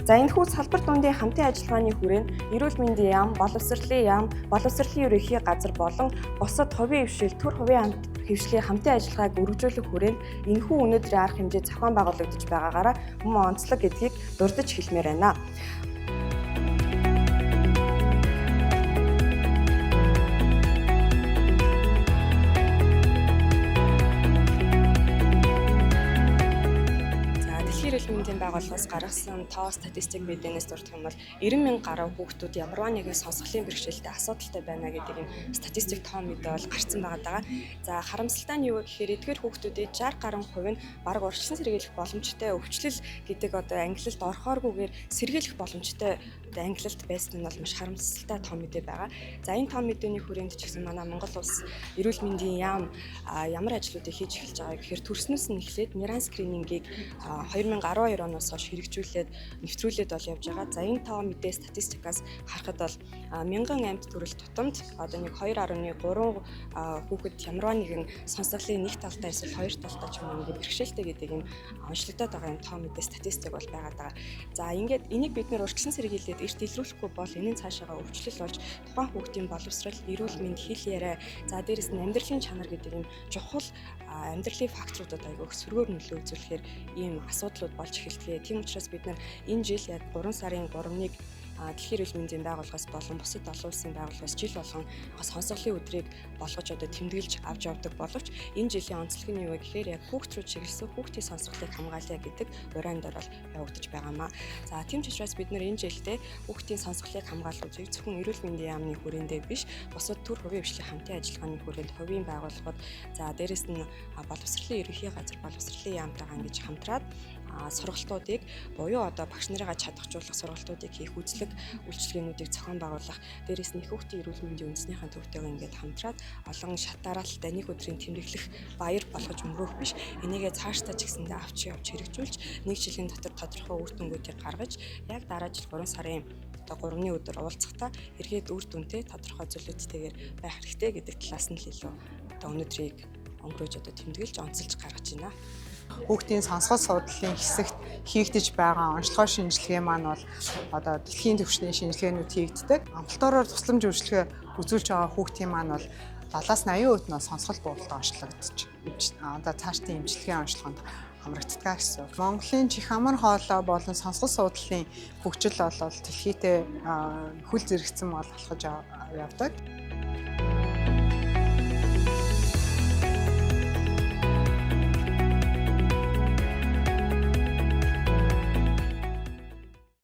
За энэхүү салбар дундын хамтын ажиллагааны хүрээнд эрүүл мэндийн яам, боловсролын яам, боловсролын ерөнхий газар болон бусад хувийн хвшил, төр хувийн хвшлийн хамтын ажиллагааг өргөжүүлэх хүрээнд энэхүү өнөөдрийн арга хэмжээ зохион байгуулагдаж байгаагаараа мөн онцлог гэдгийг дурдж хэлмээр байна. Эрүүл мэндийн байгууллагаас гаргасан тоо статистик мэдэнээс дурдах юм бол 90,000 гаруй хүүхдүүд ямарваа нэгэн сонсголын бэрхшээлтэй асуудалтай байна гэдэг энэ статистик тоо мэдээ бол гарсан байгаа. За харамсалтай нь юу гэхээр эдгээр хүүхдүүдийн 60 гаруй хувь нь бараг урьдчилан сэргийлэх боломжтой өвчлөл гэдэг одоо ангилалд орохооргүйгээр сэргийлэх боломжтой ангилалд байсан нь бол маш харамсалтай тоо мэдээ байгаа. За энэ тоо мэдээний хүрээнд ч гэсэн манай Монгол улс эрүүл мэндийн яам ямар ажлуудыг хийж эхэлж байгаа гэхээр төрснөөс нь эхлээд ниран скринингийг 2012 оноос хойш хэрэгжүүлээд нэвтрүүлээд бол явж байгаа. За энэ тоо мэдээ статистикаас харахад бол 1000 амьд төрөл тутамд одоо нэг 2.3 хүүхэд ямарваа нэгэн сонсголын нэг талдаа эсвэл хоёр талдаа ч юм уу бэрхшээлтэй гэдэг юм онцлогдоод байгаа юм тоо мэдээ статистик бол байгаа даа. За ингээд энийг бид нэр урьдчилан сэргийлээд эрт илрүүлэхгүй бол энийн цаашаага өвчлөл болж тухайн хүүхдийн боловсрол, эрүүл мэнд, хэл яриа, за дээрэс нь амьдралын чанар гэдэг юм чухал амьдралын факторуудад айгүйх сөргөөр нөлөө үзүүлэхээр ийм асуудлууд болж эхэлдэг. Тийм учраас бид нар энэ жил яг 3 сарын 3-ыг Дэлхийн эрүүл мэндийн байгууллагаас болон бусад олон улсын байгууллагаас жил болгон сонсголын өдрийг болгож одоо тэмдэглэж авч явдаг боловч энэ жилийн онцлог нь юу вэ гэхээр яг хүүхд рүү чиглэсэн хүүхдийн сонсголыг хамгаалъя гэдэг уран дээр бол явагдаж байгаамаа. За тийм ч учраас бид нар энэ жилдээ хүүхдийн сонсголыг хамгаалахыг зөвхөн эрүүл мэндийн яамны хүрээндээ биш бусад төр хувийн хвшлийн хамтын ажиллагааны хүрээнд хувийн байгууллагууд за дээрэс нь боловсролын ерөнхий газар боловсролын яамтайгаа ингэж хамтраад сургалтуудыг буюу одоо багш нарыгаа чадахжуулах сургалтуудыг хийх үзлэг үйлчилгээнүүдийг зохион байгуулах дээрээс нь хүүхдийн эрүүл мэндийн үндэснийхэн төвтэйгээ ингээд хамтраад олон шат дараалттай нэг өдрийн тэмдэглэх баяр болгож өнгөрөх биш энийгээ цаашдаа ч гэсэндээ авч явж хэрэгжүүлж нэг жилийн дотор тодорхой үр дүнгуудыг гаргаж яг дараа жил 3 сарын одоо 3-ны өдөр уулзахдаа эргээд үр дүнтэй тодорхой зүйлүүдтэйгээр байх хэрэгтэй гэдэг талаас нь л илүү одоо өнөөдрийг өнгөрөөж одоо тэмдэглэж онцолж гаргаж байна. Хүүхдийн сонсгол судлалын хэсэгт хийгдэж байгаа онцлогоо шинжилгээ маань бол одоо дэлхийн түвшний шинжилгээнүүд хийгддэг. Амталтаараар тусламж үйлчилгээ үзүүлж байгаа хүүхдийн маань бол 70-80% нь сонсгол буудалд онцлогдож одоо цаашдын эмчилгээний онцлогонд хамрагддаг гэсэн. Монголын чих амар хоолой болон сонсгол судлалын хөгжил бол дэлхийдээ хөл зэрэгцэн бол алхаж явдаг.